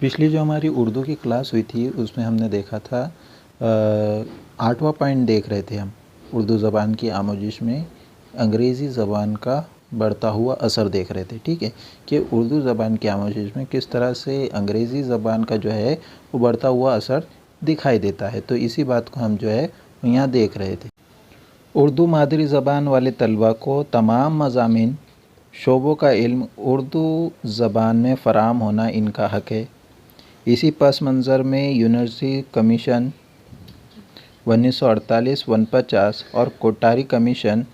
पिछली जो हमारी उर्दू की क्लास हुई थी उसमें हमने देखा था 8वां पॉइंट देख रहे थे हम उर्दू ज़बान की आमोजिश में अंग्रेज़ी ज़बान का बढ़ता हुआ असर देख रहे थे। ठीक है कि उर्दू ज़बान की आमोजिश में किस तरह से अंग्रेज़ी ज़बान का जो है वो बढ़ता हुआ असर दिखाई देता है। तो इसी बात को हम जो है यहाँ देख रहे थे। उर्दू मादरी ज़बान वाले तलबा को तमाम मज़ामीन शोबों का इल्म उर्दू ज़बान में फ़राहम होना इनका हक़ है। इसी पस मंज़र में यूनिवर्सिटी कमीशन 1948-49 और कोटारी कमीशन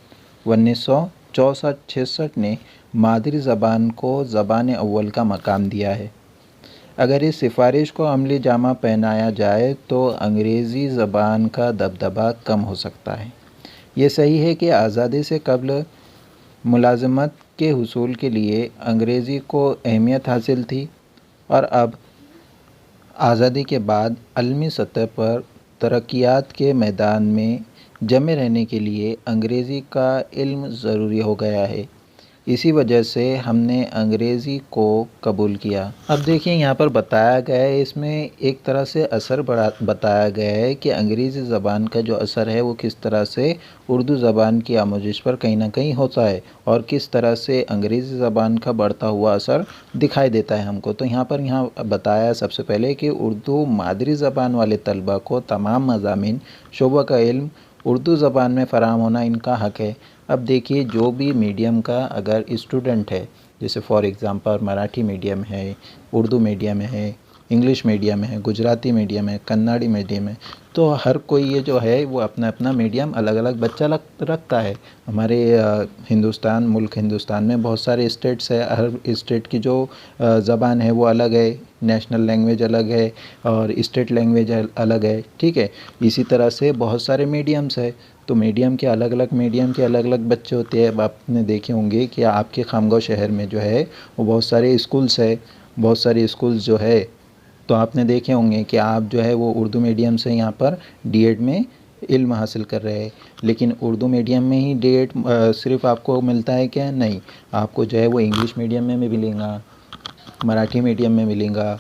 1964-66 ने मादरी ज़बान को ज़बान अव्वल का मकाम दिया है। अगर इस सिफारिश को अमली जामा पहनाया जाए तो अंग्रेज़ी ज़बान का दबदबा कम हो सकता है। ये सही है कि आज़ादी से कबल मुलाज़मत के हुसूल के लिए अंग्रेज़ी को अहमियत हासिल थी और अब आज़ादी के बाद अलमी सतह पर तरक्यात के मैदान में जमे रहने के लिए अंग्रेज़ी का इल्म ज़रूरी हो गया है। इसी वजह से हमने अंग्रेज़ी को कबूल किया। अब देखिए यहाँ पर बताया गया है, इसमें एक तरह से असर बताया गया है कि अंग्रेज़ी ज़बान का जो असर है वो किस तरह से उर्दू ज़बान की आमोजिश पर कहीं ना कहीं होता है और किस तरह से अंग्रेज़ी ज़बान का बढ़ता हुआ असर दिखाई देता है हमको। तो यहाँ बताया सबसे पहले कि उर्दू मादरी ज़बान वाले तलबा को तमाम मज़ामीन शोबा का इल्म उर्दू ज़बान में फ़राहम होना इनका हक़ है। अब देखिए जो भी मीडियम का अगर स्टूडेंट है, जैसे फॉर एग्ज़ाम्पल मराठी मीडियम है, उर्दू मीडियम है, इंग्लिश मीडियम है, गुजराती मीडियम है, कन्नड़ी मीडियम है, तो हर कोई ये जो है वो अपना अपना मीडियम अलग अलग बच्चा रखता है। हमारे मुल्क हिंदुस्तान में बहुत सारे स्टेट्स है, हर स्टेट की जो ज़बान है वो अलग है, नेशनल लैंग्वेज अलग है और स्टेट लैंग्वेज अलग है। ठीक है, इसी तरह से बहुत सारे मीडियम्स है, तो मीडियम के अलग अलग बच्चे होते हैं। अब आपने देखे होंगे कि आपके खामगांव शहर में जो है वो बहुत सारे स्कूल्स है, बहुत सारे स्कूल्स जो है, तो आपने देखे होंगे कि आप जो है वो उर्दू मीडियम से यहाँ पर डीएड में इल्म हासिल कर रहे हैं। लेकिन उर्दू मीडियम में ही डीएड सिर्फ आपको मिलता है क्या? नहीं, आपको जो है वो इंग्लिश मीडियम में भी मिलेगा, मराठी मीडियम में मिलेगा,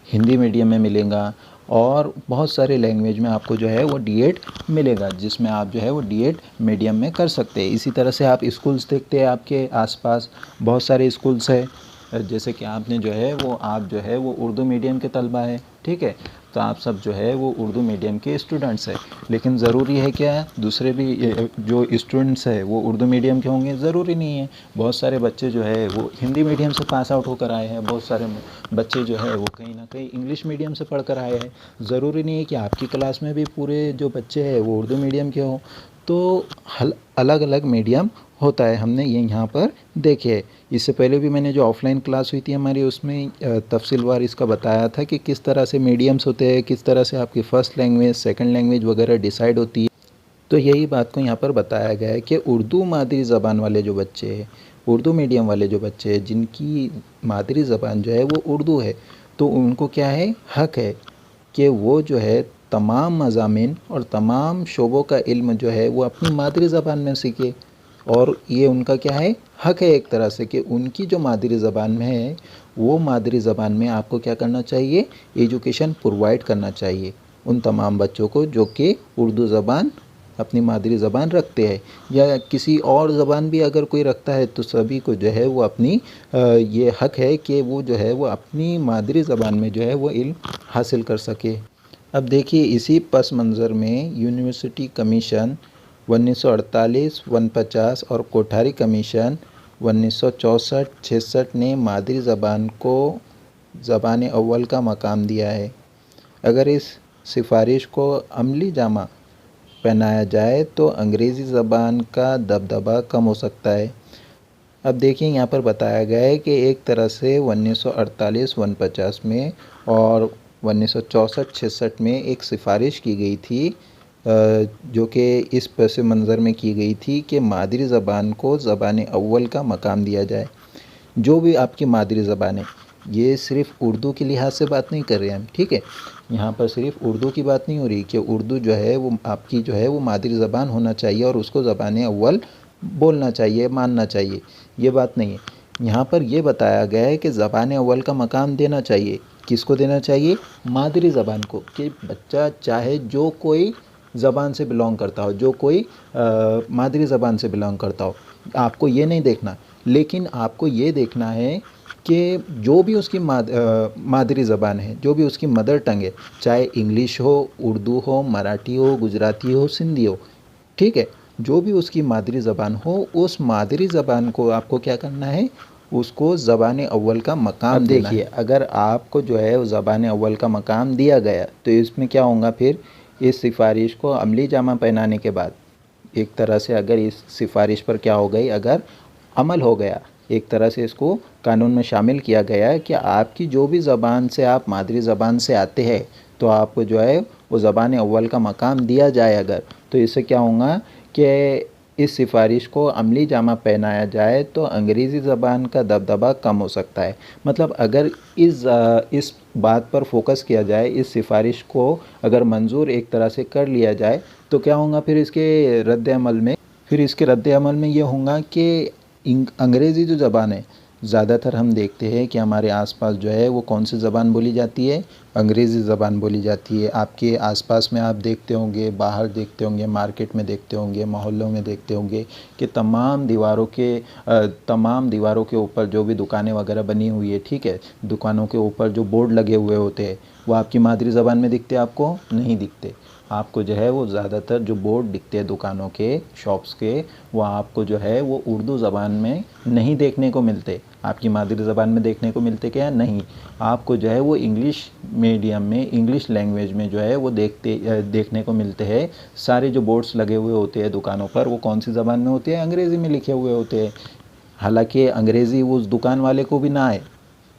हिंदी मीडियम में मिलेगा और बहुत सारे लैंग्वेज में आपको जो है वो डीएड मिलेगा, जिसमें आप जो है वो डीएड मीडियम में कर सकते हैं। इसी तरह से आप स्कूल्स देखते हैं, आपके आसपास बहुत सारे स्कूल्स है, जैसे कि आपने जो है वो आप जो है वो उर्दू मीडियम के तलबा है। ठीक है, तो आप सब जो है वो उर्दू मीडियम के स्टूडेंट्स है। लेकिन ज़रूरी है क्या दूसरे भी जो स्टूडेंट्स है वो उर्दू मीडियम के होंगे? ज़रूरी नहीं है। बहुत सारे बच्चे जो है वो हिंदी मीडियम से पास आउट होकर आए हैं, बहुत सारे बच्चे जो है वो कहीं ना कहीं इंग्लिश मीडियम से पढ़कर आए हैं। ज़रूरी नहीं है कि आपकी क्लास में भी पूरे जो बच्चे हैं वो उर्दू मीडियम के हों। तो अलग अलग मीडियम होता है, हमने ये यहाँ पर देखे है। इससे पहले भी मैंने जो ऑफलाइन क्लास हुई थी हमारी उसमें तफसीलवार इसका बताया था कि किस तरह से मीडियम्स होते हैं, किस तरह से आपकी फ़र्स्ट लैंग्वेज, सेकंड लैंग्वेज वगैरह डिसाइड होती है। तो यही बात को यहाँ पर बताया गया है कि उर्दू मादरी ज़बान वाले जो बच्चे हैं, उर्दू मीडियम वाले जो बच्चे हैं जिनकी मादरी ज़बान जो है वो उर्दू है, तो उनको क्या है, हक़ है कि वो जो है तमाम मज़ामीन और तमाम शोबों का इल्म जो है वो अपनी मादरी ज़बान में सीखे। और ये उनका क्या है, हक़ है एक तरह से कि उनकी जो मादरी ज़बान में है वो मादरी ज़बान में आपको क्या करना चाहिए, एजुकेशन प्रोवाइड करना चाहिए उन तमाम बच्चों को जो कि उर्दू ज़बान अपनी मादरी ज़बान रखते हैं, या किसी और ज़बान भी अगर कोई रखता है तो सभी को जो है वो अपनी ये हक़ है कि वो जो है वो अपनी मादरी ज़बान में जो है वो इल्म हासिल कर सके। अब देखिए इसी पस मंज़र में यूनिवर्सिटी कमीशन 1948-49 और कोठारी कमीशन 1964-66 ने मादरी ज़बान को ज़बान अव्वल का मकाम दिया है। अगर इस सिफारिश को अमली जामा पहनाया जाए तो अंग्रेज़ी ज़बान का दबदबा कम हो सकता है। अब देखिए यहाँ पर बताया गया है कि एक तरह से 1948-49 में और 1964-66 में एक सिफारिश की गई थी, जो कि इस पस मंज़र में की गई थी कि मादरी ज़बान को ज़बान अव्वल का मकाम दिया जाए। जो भी आपकी मादरी ज़बान है, ये सिर्फ़ उर्दू के लिहाज से बात नहीं कर रहे हैं हम, ठीक है, यहाँ पर सिर्फ़ उर्दू की बात नहीं हो रही कि उर्दू जो है वो आपकी जो है वो मादरी ज़बान होना चाहिए और उसको ज़बान अव्वल बोलना चाहिए, मानना चाहिए, ये बात नहीं है। यहाँ पर ये बताया गया है कि ज़बान अव्वल का मकाम देना चाहिए। किसको देना चाहिए? मादरी ज़बान को, कि बच्चा चाहे जो कोई ज़बान से बिलोंग करता हो, जो कोई मादरी ज़बान से बिलोंग करता हो, आपको ये नहीं देखना, लेकिन आपको ये देखना है कि जो भी उसकी मादरी ज़बान है, जो भी उसकी मदर टंग है, चाहे इंग्लिश हो, उर्दू हो, मराठी हो, गुजराती हो, सिंधी हो, ठीक है, जो भी उसकी मादरी ज़बान हो, उस मादरी ज़बान को आपको क्या करना है? उसको ज़बान अव्वल का मकाम देना है। देखिए, अगर आपको जो है वो ज़बान अव्वल का मकाम दिया गया तो इसमें क्या होगा फिर? इस सिफारिश को अमली जामा पहनाने के बाद एक तरह से अगर इस सिफारिश पर क्या हो गई, अगर अमल हो गया, एक तरह से इसको कानून में शामिल किया गया है कि आपकी जो भी ज़बान से आप मादरी ज़बान से आते हैं तो आपको जो है वो ज़बान अव्वल का मकाम दिया जाए अगर, तो इससे क्या होगा कि इस सिफारिश को अमली जामा पहनाया जाए तो अंग्रेज़ी ज़बान का दबदबा कम हो सकता है। मतलब अगर इस बात पर फोकस किया जाए, इस सिफारिश को अगर मंजूर एक तरह से कर लिया जाए तो क्या होगा फिर इसके रद्द अमल में? फिर इसके रद्द अमल में ये होगा कि अंग्रेज़ी जो ज़बान है, ज़्यादातर हम देखते हैं कि हमारे आसपास जो है वो कौन सी ज़बान बोली जाती है? अंग्रेज़ी ज़बान बोली जाती है। आपके आसपास में आप देखते होंगे, बाहर देखते होंगे, मार्केट में देखते होंगे, मोहल्लों में देखते होंगे कि तमाम दीवारों के ऊपर जो भी दुकानें वगैरह बनी हुई है, ठीक है, दुकानों के ऊपर जो बोर्ड लगे हुए होते हैं वो आपकी मादरी ज़बान में दिखते हैं? आपको नहीं दिखते। आपको जो है वो ज़्यादातर जो बोर्ड दिखते हैं दुकानों के, शॉप्स के, वो आपको जो है वो उर्दू ज़बान में नहीं देखने को मिलते। आपकी मादरी ज़बान में देखने को मिलते क्या? नहीं। आपको जो है वो इंग्लिश मीडियम में, इंग्लिश लैंग्वेज में जो है वो देखने को मिलते हैं। सारे जो बोर्ड्स लगे हुए होते हैं दुकानों पर वो कौन सी ज़बान में होते हैं? अंग्रेज़ी में लिखे हुए होते हैं। हालांकि अंग्रेज़ी वो उस दुकान वाले को भी ना आए,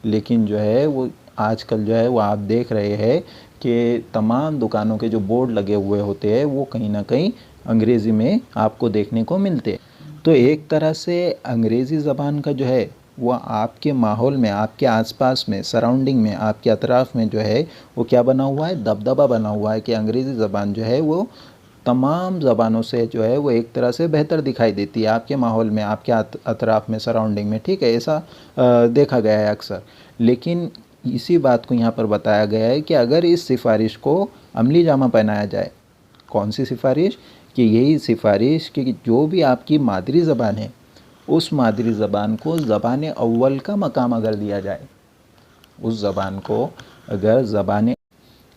लेकिन जो है वो आजकल जो है वो आप देख रहे हैं कि तमाम दुकानों के जो बोर्ड लगे हुए होते हैं वो कहीं ना कहीं अंग्रेज़ी में आपको देखने को मिलते हैं। तो एक तरह से अंग्रेज़ी ज़बान का जो है वो आपके माहौल में, आपके आसपास में, सराउंडिंग में, आपके अतराफ़ में जो है वो क्या बना हुआ है? दबदबा बना हुआ है कि अंग्रेज़ी ज़बान जो है वो तमाम ज़बानों से जो है वो एक तरह से बेहतर दिखाई देती है आपके माहौल में, आपके अतराफ़ में, सराउंडिंग में, ठीक है, ऐसा देखा गया है अक्सर। लेकिन इसी बात को यहाँ पर बताया गया है कि अगर इस सिफारिश को अमली जामा पहनाया जाए, कौन सी सिफारिश? कि यही सिफारिश कि जो भी आपकी मादरी ज़बान है उस मादरी ज़बान को ज़बान अव्वल का मकाम अगर दिया जाए, उस ज़बान को अगर ज़बान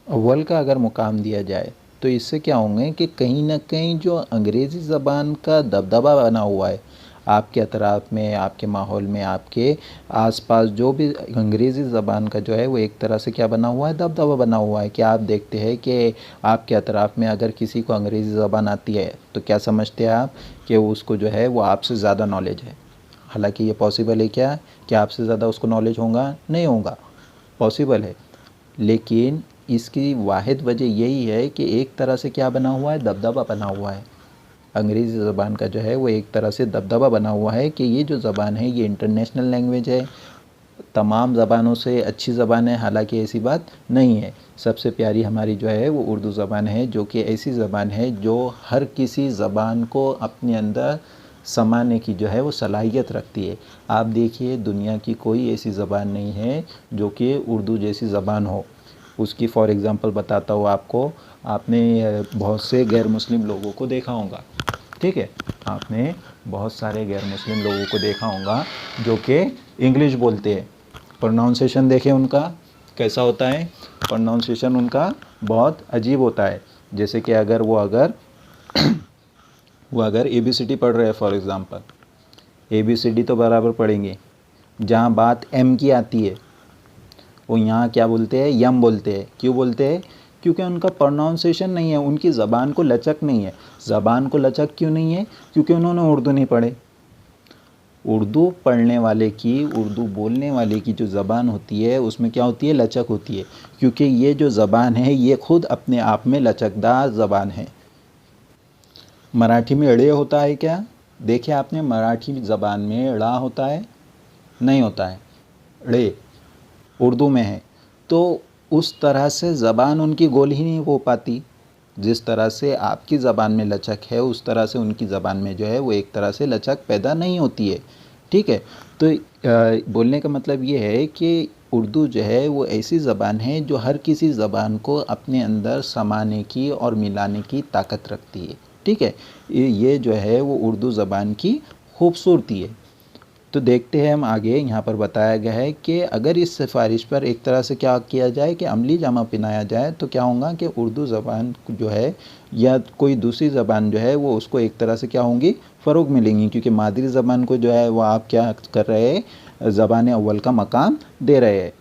अव्वल का अगर मुकाम दिया जाए तो इससे क्या होंगे कि कहीं ना कहीं जो अंग्रेज़ी ज़बान का दबदबा बना हुआ है आपके अतराफ़ में, आपके माहौल में, आपके आसपास, जो भी अंग्रेज़ी ज़बान का जो है वो एक तरह से क्या बना हुआ है? दबदबा बना हुआ है कि आप देखते हैं कि आपके अतराफ़ में अगर किसी को अंग्रेज़ी ज़बान आती है तो क्या समझते हैं आप? कि उसको जो है वो आपसे ज़्यादा नॉलेज है। हालांकि ये पॉसिबल है क्या कि आपसे ज़्यादा उसको नॉलेज होगा? नहीं होगा। पॉसिबल है, लेकिन इसकी वाहिद वजह यही है कि एक तरह से क्या बना हुआ है? दबदबा बना हुआ है। अंग्रेज़ी ज़बान का जो है वो एक तरह से दबदबा बना हुआ है कि ये जो ज़बान है ये इंटरनेशनल लैंग्वेज है, तमाम ज़बानों से अच्छी ज़बान है। हालांकि ऐसी बात नहीं है। सबसे प्यारी हमारी जो है वो उर्दू ज़बान है, जो कि ऐसी ज़बान है जो हर किसी ज़बान को अपने अंदर समाने की जो है वो सलाहियत रखती है। आप देखिए, दुनिया की कोई ऐसी ज़बान नहीं है जो कि उर्दू जैसी ज़बान हो। उसकी फॉर एग्ज़ाम्पल बताता हूँ आपको। आपने बहुत से गैर मुस्लिम लोगों को देखा होगा, ठीक है, आपने बहुत सारे गैर मुस्लिम लोगों को देखा होगा जो कि इंग्लिश बोलते हैं। प्रोनाउंसिएशन देखें उनका कैसा होता है? प्रोनाउंसिएशन उनका बहुत अजीब होता है। जैसे कि अगर वो अगर ABCD पढ़ रहे हैं फॉर एग्ज़ाम्पल, ABCD तो बराबर पढ़ेंगे, जहाँ बात M की आती है वो यहाँ क्या बोलते हैं? यम बोलते हैं। क्यों बोलते हैं? क्योंकि उनका प्रोनाउंसिएशन नहीं है, उनकी ज़बान को लचक नहीं है। ज़बान को लचक क्यों नहीं है? क्योंकि उन्होंने उर्दू नहीं पढ़े। उर्दू पढ़ने वाले की, उर्दू बोलने वाले की जो ज़बान होती है उसमें क्या होती है? लचक होती है, क्योंकि ये जो ज़बान है ये खुद अपने आप में लचकदार ज़बान है। मराठी में ड़े होता है क्या? देखिए आपने, मराठी ज़बान में ड़ा होता है? नहीं होता है, ड़े उर्दू में है। तो उस तरह से ज़बान उनकी गोल ही नहीं हो पाती। जिस तरह से आपकी ज़बान में लचक है उस तरह से उनकी ज़बान में जो है वो एक तरह से लचक पैदा नहीं होती है, ठीक है। तो बोलने का मतलब ये है कि उर्दू जो है वो ऐसी ज़बान है जो हर किसी ज़बान को अपने अंदर समाने की और मिलाने की ताकत रखती है। ठीक है, ये जो है वो उर्दू ज़बान की खूबसूरती है। तो देखते हैं हम आगे। यहाँ पर बताया गया है कि अगर इस सिफारिश पर एक तरह से क्या किया जाए कि अमली जामा पहनाया जाए तो क्या होगा कि उर्दू ज़बान जो है या कोई दूसरी ज़बान जो है वो उसको एक तरह से क्या होंगी, फ़रोग मिलेंगी, क्योंकि मादरी ज़बान को जो है वो आप क्या कर रहे हैं, ज़बान अव्वल का मकाम दे रहे हैं,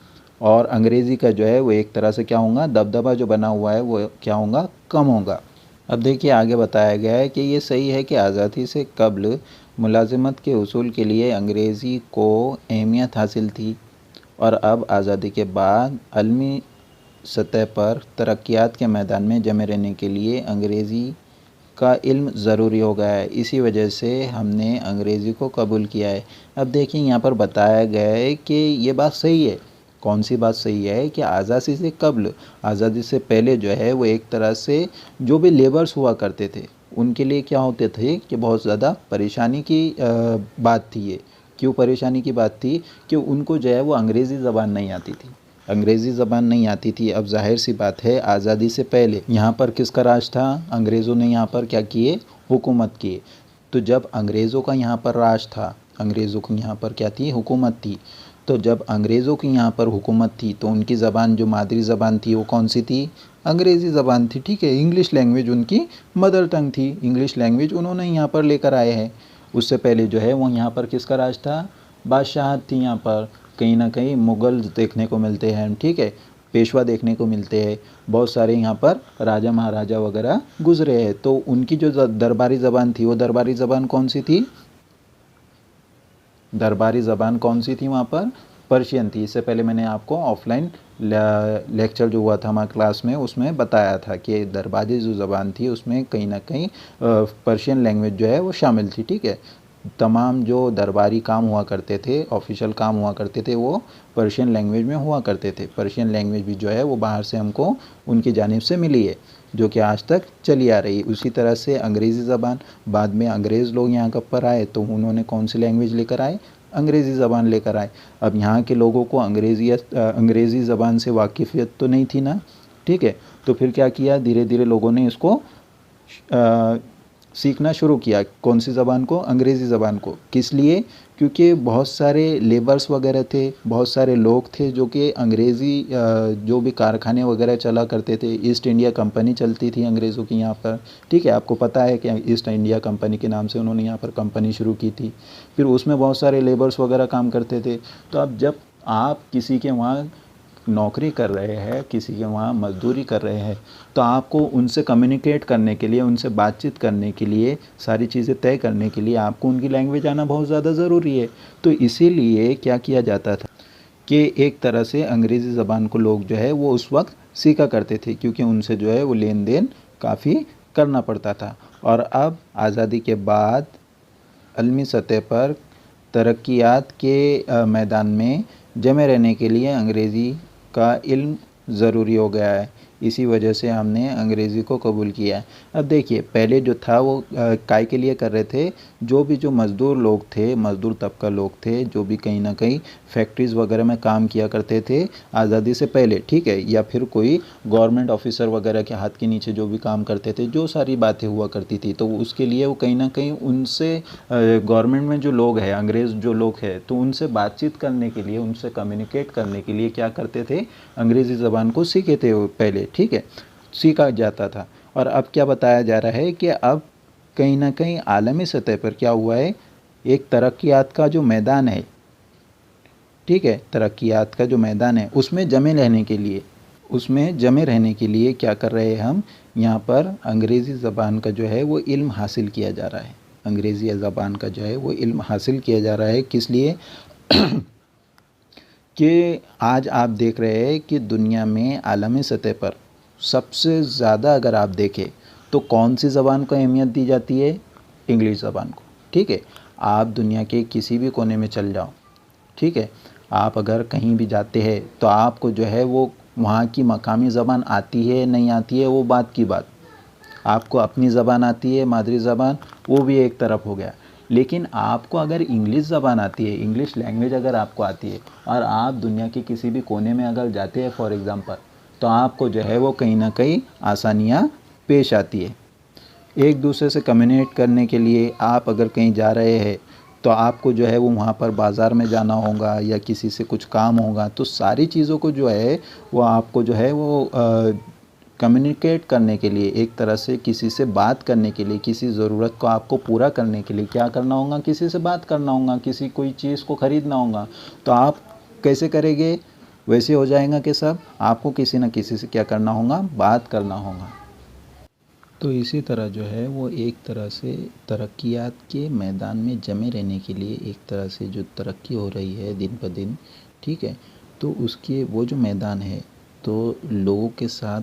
और अंग्रेज़ी का जो है वो एक तरह से क्या होगा, दबदबा जो बना हुआ है वो क्या होगा, कम होगा। अब देखिए आगे बताया गया है कि ये सही है कि आज़ादी से कब्ल मुलाज़मत के उसूल के लिए अंग्रेज़ी को अहमियत हासिल थी, और अब आज़ादी के बाद अलमी सतह पर तरक्यात के मैदान में जमे रहने के लिए अंग्रेज़ी का इल्म ज़रूरी हो गया है। इसी वजह से हमने अंग्रेज़ी को कबूल किया है। अब देखिए यहाँ पर बताया गया है कि ये बात सही है। कौन सी बात सही है कि आज़ादी से कब्ल, आज़ादी से पहले जो है वो एक तरह से जो भी लेबर्स हुआ करते थे उनके लिए क्या होते थे कि बहुत ज़्यादा परेशानी की बात थी ये। क्यों परेशानी की बात थी? कि उनको जो है वो अंग्रेज़ी ज़बान नहीं आती थी, अंग्रेज़ी ज़बान नहीं आती थी। अब ज़ाहिर सी बात है आज़ादी से पहले यहाँ पर किसका राज था? अंग्रेज़ों ने यहाँ पर क्या किए? हुकूमत किए। तो जब अंग्रेज़ों का यहाँ पर राज था, अंग्रेज़ों की यहाँ पर क्या थी? हुकूमत थी। तो जब अंग्रेज़ों की यहाँ पर हुकूमत थी तो उनकी ज़बान जो मादरी ज़बान थी वो कौन सी थी? अंग्रेज़ी ज़बान थी। ठीक है, इंग्लिश लैंग्वेज उनकी मदर टंग थी, इंग्लिश लैंग्वेज उन्होंने यहाँ पर लेकर आए हैं। उससे पहले जो है वो यहाँ पर किसका राज था? बादशाहत थी। यहाँ पर कहीं ना कहीं मुग़ल देखने को मिलते हैं, ठीक है, पेशवा देखने को मिलते हैं, बहुत सारे यहाँ पर राजा महाराजा वगैरह गुजरे हैं। तो उनकी जो दरबारी ज़बान थी वो दरबारी ज़बान कौन सी थी? दरबारी ज़बान कौन सी थी वहाँ पर? पर्शियन थी। इससे पहले मैंने आपको ऑफलाइन लेक्चर जो हुआ था हमारे क्लास में उसमें बताया था कि दरबारी जो ज़बान थी उसमें कहीं ना कहीं पर्शियन लैंग्वेज जो है वो शामिल थी। ठीक है, तमाम जो दरबारी काम हुआ करते थे, ऑफिशियल काम हुआ करते थे, वो पर्शियन लैंग्वेज में हुआ करते थे। पर्शियन लैंग्वेज भी जो है वो बाहर से हमको उनकी जानिब से मिली है, जो कि आज तक चली आ रही है। उसी तरह से अंग्रेज़ी ज़बान, बाद में अंग्रेज़ लोग यहाँ कब पर आए तो उन्होंने कौन सी लैंग्वेज लेकर आए? अंग्रेज़ी ज़बान लेकर आए। अब यहाँ के लोगों को अंग्रेज़ी ज़बान से वाकिफ़ियत तो नहीं थी ना, ठीक है, तो फिर क्या किया, धीरे धीरे लोगों ने इसको सीखना शुरू किया। कौन सी ज़बान को? अंग्रेज़ी ज़बान को। किस लिए? क्योंकि बहुत सारे लेबर्स वगैरह थे, बहुत सारे लोग थे जो कि अंग्रेज़ी जो भी कारखाने वगैरह चला करते थे, ईस्ट इंडिया कंपनी चलती थी अंग्रेज़ों की यहाँ पर, ठीक है, आपको पता है कि ईस्ट इंडिया कंपनी के नाम से उन्होंने यहाँ पर कंपनी शुरू की थी। फिर उसमें बहुत सारे लेबर्स वगैरह काम करते थे। तो अब जब आप किसी के वहाँ नौकरी कर रहे हैं, किसी के वहाँ मजदूरी कर रहे हैं, तो आपको उनसे कम्युनिकेट करने के लिए, उनसे बातचीत करने के लिए, सारी चीज़ें तय करने के लिए आपको उनकी लैंग्वेज आना बहुत ज़्यादा ज़रूरी है। तो इसीलिए क्या किया जाता था कि एक तरह से अंग्रेज़ी ज़बान को लोग जो है वो उस वक्त सीखा करते थे, क्योंकि उनसे जो है वो लेन देन काफ़ी करना पड़ता था। और अब आज़ादी के बाद अलमी सतह पर तरक्यात के मैदान में जमे रहने के लिए अंग्रेज़ी का इल्म ज़रूरी हो गया है। इसी वजह से हमने अंग्रेज़ी को कबूल किया है। अब देखिए पहले जो था वो काय के लिए कर रहे थे? जो मज़दूर लोग थे, मज़दूर तबका लोग थे, जो भी कहीं ना कहीं फैक्ट्रीज़ वगैरह में काम किया करते थे आज़ादी से पहले, ठीक है, या फिर कोई गवर्नमेंट ऑफिसर वगैरह के हाथ के नीचे जो भी काम करते थे, जो सारी बातें हुआ करती थी, तो उसके लिए वो कहीं ना कहीं उनसे गवर्नमेंट में जो लोग हैं, अंग्रेज़ जो लोग हैं, तो उनसे बातचीत करने के लिए, उनसे कम्युनिकेट करने के लिए क्या करते थे? अंग्रेज़ी ज़बान को सीखे थे वो पहले, ठीक है, सीखा जाता था। और अब क्या बताया जा रहा है कि अब कहीं ना कहीं आलमी सतह पर क्या हुआ है, एक तरक्यात का जो मैदान है, ठीक है, तरक्यात का जो मैदान है उसमें जमे रहने के लिए क्या कर रहे हैं हम? यहाँ पर अंग्रेज़ी ज़बान का जो है वो इल्म हासिल किया जा रहा है। अंग्रेज़ी ज़बान का जो है वो इल्म हासिल किया जा रहा है। किस लिए? कि आज आप देख रहे हैं कि दुनिया में आलमी सतह पर सबसे ज़्यादा अगर आप देखें तो कौन सी ज़बान को अहमियत दी जाती है? इंग्लिश ज़बान को, ठीक है। आप दुनिया के किसी भी कोने में चल जाओ, ठीक है, आप अगर कहीं भी जाते हैं तो आपको जो है वो वहाँ की मकामी ज़बान आती है नहीं आती है वो बात की बात, आपको अपनी ज़बान आती है, मादरी ज़बान, वो भी एक तरफ हो गया, लेकिन आपको अगर इंग्लिश ज़बान आती है, इंग्लिश लैंग्वेज अगर आपको आती है और आप दुनिया के किसी भी कोने में अगर जाते हैं फॉर एग्ज़ाम्पल, तो आपको जो है वो कहीं ना कहीं आसानियाँ पेश आती है। एक दूसरे से कम्युनिकेट करने के लिए आप अगर कहीं जा रहे हैं तो आपको जो है वो वहाँ पर बाज़ार में जाना होगा या किसी से कुछ काम होगा, तो सारी चीज़ों को जो है वो आपको जो है वो कम्युनिकेट करने के लिए, एक तरह से किसी से बात करने के लिए, किसी ज़रूरत को आपको पूरा करने के लिए क्या करना होगा, किसी से बात करना होगा, किसी कोई चीज़ को ख़रीदना होगा। तो आप कैसे करेंगे? वैसे हो जाएगा कि सब आपको किसी न किसी से क्या करना होगा, बात करना होगा। तो इसी तरह जो है वो एक तरह से तरक्कियात के मैदान में जमे रहने के लिए, एक तरह से जो तरक्की हो रही है दिन ब दिन, ठीक है, तो उसके वो जो मैदान है, तो लोगों के साथ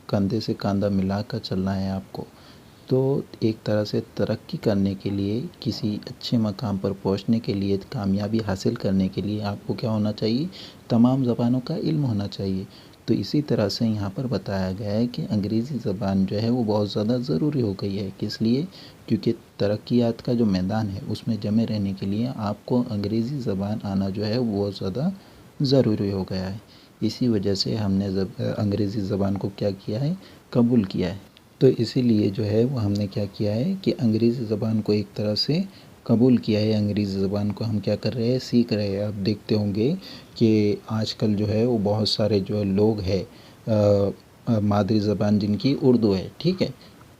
कंधे से कंधा मिलाकर चलना है आपको। तो एक तरह से तरक्की करने के लिए, किसी अच्छे मकाम पर पहुंचने के लिए, कामयाबी हासिल करने के लिए आपको क्या होना चाहिए, तमाम ज़बानों का इल्म होना चाहिए। तो इसी तरह से यहाँ पर बताया गया है कि अंग्रेज़ी ज़बान जो है वो बहुत ज़्यादा ज़रूरी हो गई है। किस लिए? क्योंकि तरक्कियात का जो मैदान है उसमें जमे रहने के लिए आपको अंग्रेज़ी ज़बान आना जो है वो बहुत ज़्यादा ज़रूरी हो गया है। इसी वजह से हमने अंग्रेज़ी ज़बान को क्या किया है, कबूल किया है। तो इसीलिए जो है वो हमने क्या किया है कि अंग्रेज़ी ज़बान को एक तरह से कबूल किया है। अंग्रेज़ी ज़बान को हम क्या कर रहे हैं, सीख रहे हैं। आप देखते होंगे कि आजकल जो है वो बहुत सारे जो लोग हैं मादरी ज़बान जिनकी उर्दू है, ठीक है,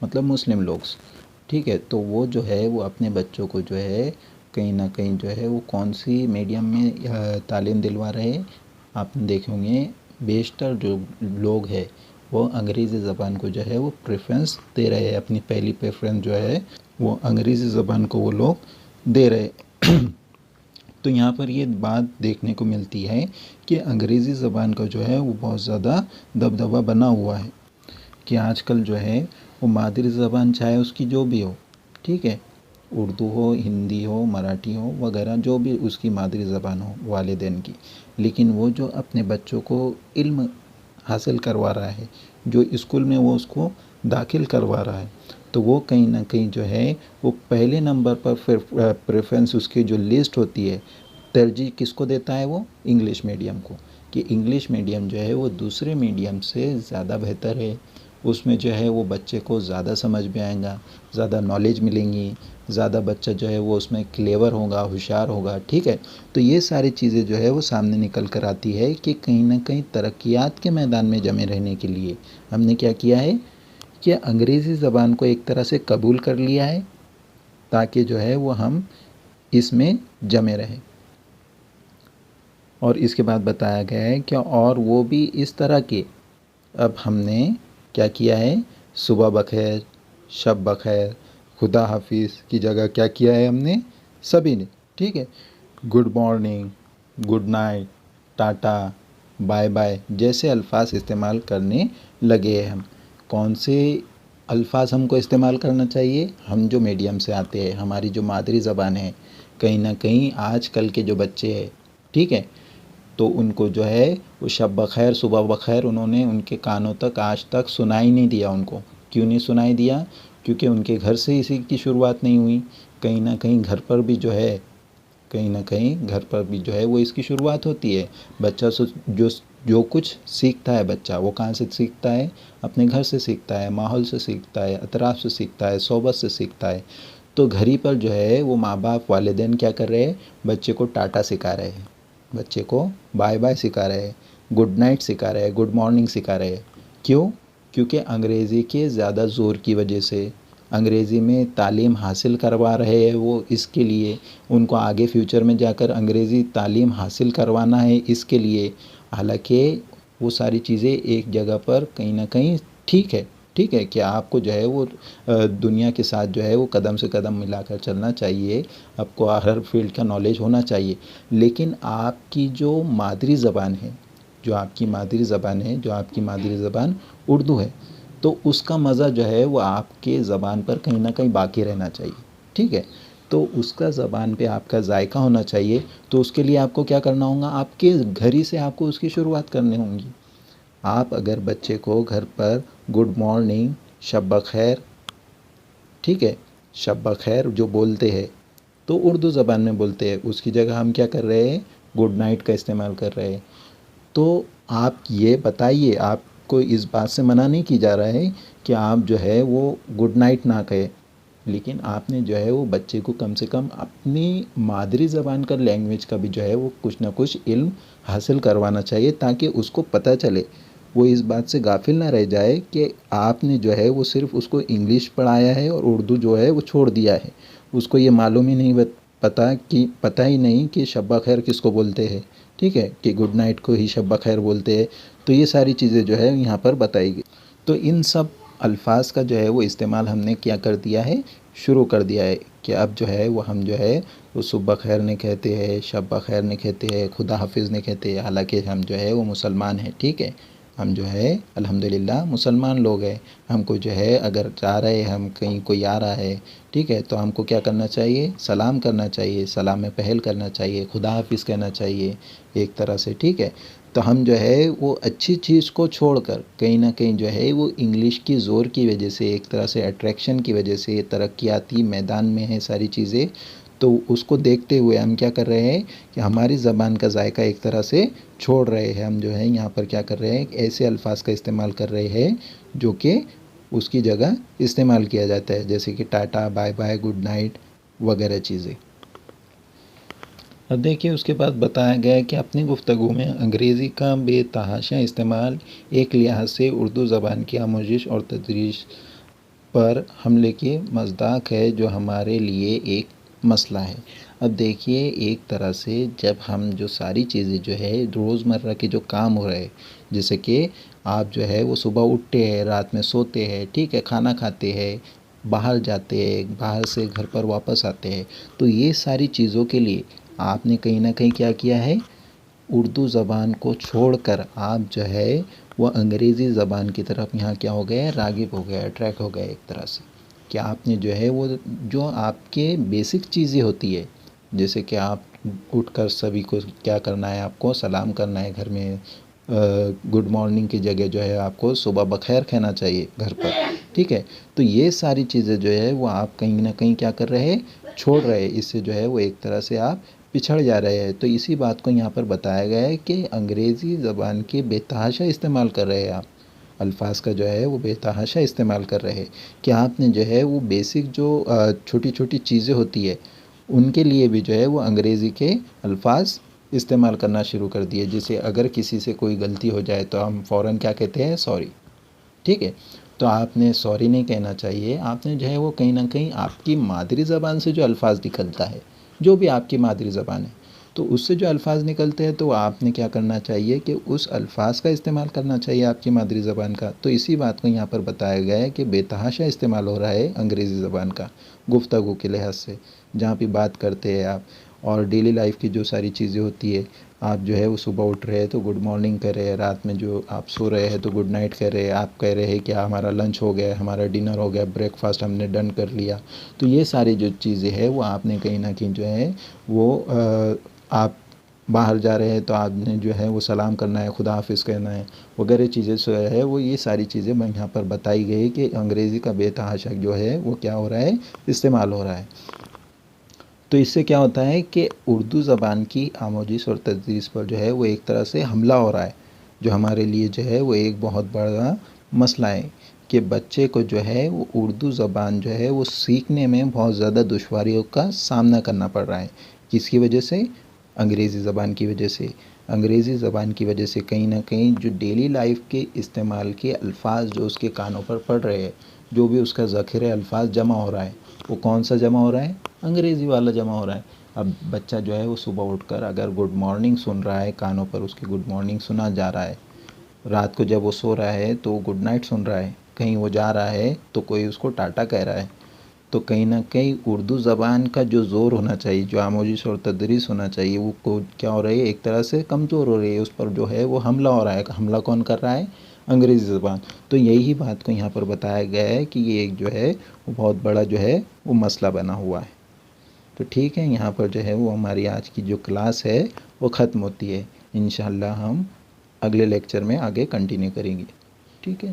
मतलब मुस्लिम लोग, ठीक है, तो वो जो है वो अपने बच्चों को जो है कहीं ना कहीं जो है वो कौन सी मीडियम में तालीम दिलवा रहे हैं। आपने देखे होंगे बेशतर जो लोग हैं वो अंग्रेज़ी ज़बान को जो है वो प्रेफरेंस दे रहे हैं, अपनी पहली प्रेफरेंस जो है वो अंग्रेज़ी ज़बान को वो लोग दे रहे तो यहाँ पर ये बात देखने को मिलती है कि अंग्रेज़ी ज़बान का जो है वो बहुत ज़्यादा दबदबा बना हुआ है कि आजकल जो है वो मादरी ज़बान चाहे उसकी जो भी हो, ठीक है, उर्दू हो, हिंदी हो, मराठी हो वगैरह, जो भी उसकी मादरी ज़बान हो वालिदैन की, लेकिन वो जो अपने बच्चों को इल्म हासिल करवा रहा है, जो स्कूल में वो उसको दाखिल करवा रहा है, तो वो कहीं ना कहीं जो है वो पहले नंबर पर फिर प्रेफरेंस उसकी जो लिस्ट होती है, तरजीह किसको देता है, वो इंग्लिश मीडियम को, कि इंग्लिश मीडियम जो है वो दूसरे मीडियम से ज़्यादा बेहतर है। उसमें जो है वो बच्चे को ज़्यादा समझ में आएगा, ज़्यादा नॉलेज मिलेंगी, ज़्यादा बच्चा जो है वो उसमें क्लेवर होगा, होशियार होगा, ठीक है। तो ये सारी चीज़ें जो है वो सामने निकल कर आती है कि कहीं ना कहीं तरक्कियात के मैदान में जमे रहने के लिए हमने क्या किया है कि अंग्रेज़ी ज़बान को एक तरह से कबूल कर लिया है, ताकि जो है वो हम इसमें जमे रहें। और इसके बाद बताया गया है कि और वो भी इस तरह के, अब हमने क्या किया है, सुबह बखैर, शब बखैर, खुदा हाफिज़ की जगह क्या किया है हमने सभी ने, ठीक है, good morning, good night, tata, bye bye जैसे अल्फाज इस्तेमाल करने लगे हैं हम। कौन से अल्फाज हमको इस्तेमाल करना चाहिए? हम जो मीडियम से आते हैं, हमारी जो मादरी ज़बान है, कहीं ना कहीं आजकल के जो बच्चे हैं, ठीक है, तो उनको जो है वो शब बखैर, सुबह बखैर उन्होंने उनके कानों तक आज तक सुनाई नहीं दिया उनको। क्यों नहीं सुनाई दिया? क्योंकि उनके घर से इसी की शुरुआत नहीं हुई। कहीं ना कहीं घर पर भी जो है, कहीं ना कहीं घर पर भी जो है वो इसकी शुरुआत होती है। बच्चा जो जो कुछ सीखता है बच्चा, वो कहाँ से सीखता है? अपने घर से सीखता है, माहौल से सीखता है, अतराफ़ से सीखता है, सोबत से सीखता है। तो घर ही पर जो है वो माँ बाप वालिदैन क्या कर रहे हैं, बच्चे को टाटा सिखा रहे हैं, बच्चे को बाय बाय सिखा रहे हैं, गुड नाइट सिखा रहे हैं, गुड मॉर्निंग सिखा रहे हैं। क्यों? क्योंकि अंग्रेज़ी के ज़्यादा ज़ोर की वजह से, अंग्रेज़ी में तालीम हासिल करवा रहे हैं वो, इसके लिए उनको आगे फ्यूचर में जाकर अंग्रेज़ी तालीम हासिल करवाना है, इसके लिए। हालांकि वो सारी चीज़ें एक जगह पर कहीं ना कहीं ठीक है, ठीक है कि आपको जो है वो दुनिया के साथ जो है वो कदम से कदम मिलाकर चलना चाहिए, आपको हर फील्ड का नॉलेज होना चाहिए, लेकिन आपकी जो मादरी ज़बान है, जो आपकी मादरी ज़बान है, जो आपकी मादरी ज़बान उर्दू है, तो उसका मज़ा जो है वो आपके ज़बान पर कहीं ना कहीं बाकी रहना चाहिए, ठीक है। तो उसका ज़बान पे आपका जायका होना चाहिए। तो उसके लिए आपको क्या करना होगा, आपके घर ही से आपको उसकी शुरुआत करनी होगी। आप अगर बच्चे को घर पर गुड मॉर्निंग, शब बखैर, ठीक है, शब बखैर जो बोलते हैं, तो उर्दू ज़बान में बोलते हैं, उसकी जगह हम क्या कर रहे हैं, गुड नाइट का इस्तेमाल कर रहे हैं। तो आप ये बताइए, आपको इस बात से मना नहीं की जा रहा है कि आप जो है वो गुड नाइट ना कहें, लेकिन आपने जो है वो बच्चे को कम से कम अपनी मादरी ज़बान का, लैंग्वेज का भी जो है वो कुछ ना कुछ इल्म हासिल करवाना चाहिए, ताकि उसको पता चले, वो इस बात से गाफिल ना रह जाए कि आपने जो है वो सिर्फ उसको इंग्लिश पढ़ाया है और उर्दू जो है वो छोड़ दिया है। उसको ये मालूम ही नहीं पता ही नहीं कि शब्बा खैर किसको बोलते हैं, ठीक है, कि गुड नाइट को ही शब्बा खैर बोलते हैं। तो ये सारी चीज़ें जो है यहाँ पर बताई गई। तो इन सब अल्फाज का जो है वो इस्तेमाल हमने क्या कर दिया है, शुरू कर दिया है, कि अब जो है वो हम जो है वो सुबह खैर नहीं कहते हैं, शब्बा खैर नहीं कहते हैं, खुदा हाफिज़ नहीं कहते हैं, हालांकि हम जो है वो मुसलमान हैं, ठीक है, हम जो है अल्हम्दुलिल्लाह मुसलमान लोग हैं। हमको जो है अगर जा रहे हैं, हम कहीं कोई आ रहा है, ठीक है, तो हमको क्या करना चाहिए, सलाम करना चाहिए, सलाम में पहल करना चाहिए, खुदा हाफिज़ कहना चाहिए एक तरह से, ठीक है। तो हम जो है वो अच्छी चीज़ को छोड़कर कहीं ना कहीं जो है वो इंग्लिश की ज़ोर की वजह से, एक तरह से अट्रैक्शन की वजह से, तरक्याती मैदान में है सारी चीज़ें, तो उसको देखते हुए हम क्या कर रहे हैं कि हमारी ज़बान का जायका एक तरह से छोड़ रहे हैं। हम जो है यहाँ पर क्या कर रहे हैं, ऐसे अल्फाज का इस्तेमाल कर रहे हैं जो कि उसकी जगह इस्तेमाल किया जाता है, जैसे कि tata, bye bye, good night वगैरह चीज़ें। अब देखिए उसके बाद बताया गया है कि अपनी गुफ्तगू में अंग्रेज़ी का बेतहाशा इस्तेमाल एक लिहाज से उर्दू ज़बान की आमोजिश और तदरीस पर हमले की मज़दाक है, जो हमारे लिए एक मसला है। अब देखिए एक तरह से जब हम जो सारी चीज़ें जो है रोज़मर्रा के जो काम हो रहे हैं, जैसे कि आप जो है वो सुबह उठते हैं, रात में सोते हैं, ठीक है, खाना खाते हैं, बाहर जाते हैं, बाहर से घर पर वापस आते हैं, तो ये सारी चीज़ों के लिए आपने कहीं ना कहीं क्या किया है, उर्दू ज़बान को छोड़कर आप जो है वो अंग्रेज़ी ज़बान की तरफ यहाँ क्या हो गए, राग़िब हो गए, अट्रैक्ट हो गए एक तरह से, कि आपने जो है वो जो आपके बेसिक चीज़ें होती है, जैसे कि आप उठकर सभी को क्या करना है, आपको सलाम करना है घर में, गुड मॉर्निंग की जगह जो है आपको सुबह बखैर कहना चाहिए घर पर, ठीक है। तो ये सारी चीज़ें जो है वो आप कहीं ना कहीं क्या कर रहे हैं, छोड़ रहे हैं, इससे जो है वो एक तरह से आप पिछड़ जा रहे हैं। तो इसी बात को यहाँ पर बताया गया है कि अंग्रेज़ी ज़बान के बेतहाशा इस्तेमाल कर रहे हैं आप, अल्फाज का जो है वो बेतहाशा इस्तेमाल कर रहे हैं, कि आपने जो है वो बेसिक जो छोटी छोटी चीज़ें होती है उनके लिए भी जो है वो अंग्रेज़ी के अल्फाज इस्तेमाल करना शुरू कर दिए। जैसे अगर किसी से कोई गलती हो जाए तो हम फ़ौरन क्या कहते हैं, सॉरी, ठीक है। तो आपने सॉरी नहीं कहना चाहिए, आपने जो है वो कहीं ना कहीं आपकी मादरी ज़बान से जो अल्फाज निकलता है, जो भी आपकी मादरी ज़बान है, तो उससे जो अल्फाज निकलते हैं तो आपने क्या करना चाहिए कि उस अल्फाज का इस्तेमाल करना चाहिए आपकी मादरी ज़बान का। तो इसी बात को यहाँ पर बताया गया है कि बेतहाशा इस्तेमाल हो रहा है अंग्रेज़ी ज़बान का गुफ्तगू के लिहाज से, जहाँ पे बात करते हैं आप, और डेली लाइफ की जो सारी चीज़ें होती है, आप जो है वो सुबह उठ रहे हैं तो गुड मॉर्निंग कह रहे हैं, रात में जो आप सो रहे हैं तो गुड नाइट कह रहे हैं, आप कह रहे हैं कि हमारा लंच हो गया, हमारा डिनर हो गया, ब्रेकफास्ट हमने डन कर लिया। तो ये सारी जो चीज़ें हैं वो आपने कहीं ना कहीं जो है वो आप बाहर जा रहे हैं तो आपने जो है वो सलाम करना है, खुदा हाफिज़ कहना है वगैरह चीज़ें जो है वो, ये सारी चीज़ें मैं यहाँ पर बताई गई कि अंग्रेज़ी का बेतहाशा जो है वो क्या हो रहा है, इस्तेमाल हो रहा है। तो इससे क्या होता है कि उर्दू ज़बान की आमोजिश और तदरीस पर जो है वो एक तरह से हमला हो रहा है, जो हमारे लिए जो है वो एक बहुत बड़ा मसला है, कि बच्चे को जो है वो उर्दू ज़बान जो है वो सीखने में बहुत ज़्यादा दुश्वारियों का सामना करना पड़ रहा है। किसकी वजह से, अंग्रेज़ी ज़बान की वजह से। अंग्रेज़ी ज़बान की वजह से कहीं ना कहीं जो डेली लाइफ के इस्तेमाल के अल्फाज जो उसके कानों पर पड़ रहे हैं, जो भी उसका ज़ख़ीरा अल्फाज जमा हो रहा है, वो कौन सा जमा हो रहा है, अंग्रेज़ी वाला जमा हो रहा है। अब बच्चा जो है वो सुबह उठकर अगर गुड मॉर्निंग सुन रहा है, कानों पर उसके गुड मॉर्निंग सुना जा रहा है, रात को जब वो सो रहा है तो गुड नाइट सुन रहा है, कहीं वो जा रहा है तो कोई उसको टाटा कह रहा है, तो कहीं ना कहीं उर्दू ज़बान का जो ज़ोर होना चाहिए, जो आमोजिश और तदरीस होना चाहिए, वो को क्या हो रही है, एक तरह से कमज़ोर हो रही है, उस पर जो है वो हमला हो रहा है। हमला कौन कर रहा है, अंग्रेज़ी ज़बान। तो यही बात को यहाँ पर बताया गया है कि ये एक जो है वो बहुत बड़ा जो है वो मसला बना हुआ है। तो ठीक है, यहाँ पर जो है वो हमारी आज की जो क्लास है वो ख़त्म होती है। इंशाअल्लाह हम अगले लेक्चर में आगे कंटिन्यू करेंगे, ठीक है।